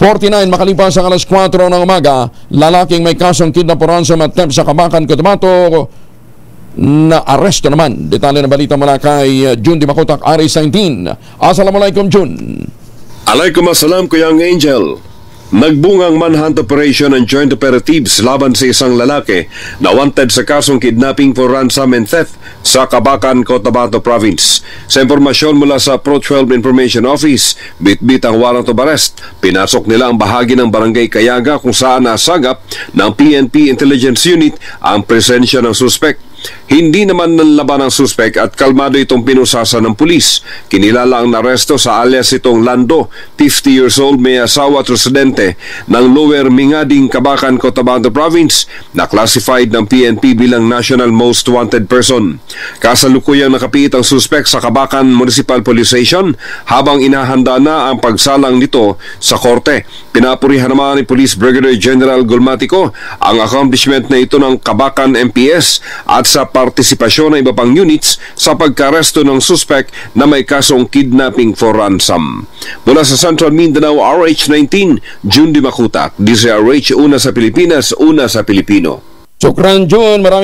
49 makalipas ang alas 4 ng umaga, lalaking may kasong kidnap o ransom attempt sa Kabakan, Cotabato na aresto naman. Detalye ng balita mula kay Jun Di Makutak, Aris 19. Assalamualaikum, Jun. Alaikum assalam, Kuyang Angel. Nagbungang manhunt operation ng Joint Operatives laban sa isang lalaki na wanted sa kasong kidnapping for ransom and theft sa Kabakan, Cotabato Province. Sa impormasyon mula sa Pro 12 Information Office, bitbit ang warrant of arrest. Pinasok nila ang bahagi ng Barangay Kayaga kung saan nasagap ng PNP Intelligence Unit ang presensya ng suspect. Hindi naman nanlaban ang suspek at kalmado itong pinusasa ng pulis. Kinilala ang naresto sa alias itong Lando, 50 years old, may asawa at residente ng Lower Mingading, Kabakan, Cotabato Province, na classified ng PNP bilang National Most Wanted Person. Kasalukuyang nakapiit ang suspek sa Kabakan Municipal Police Station habang inahanda na ang pagsalang nito sa korte. Pinapurihan naman ni Police Brigadier General Gulmatico ang accomplishment na ito ng Kabakan MPS at sa partisipasyon ng iba pang units sa pagkaresto ng suspect na may kasong kidnapping for ransom. Mula sa Central Mindanao, RH19, Jun Di Makutak, DZRH, una sa Pilipinas, una sa Pilipino. Sukran, Jun. Maraming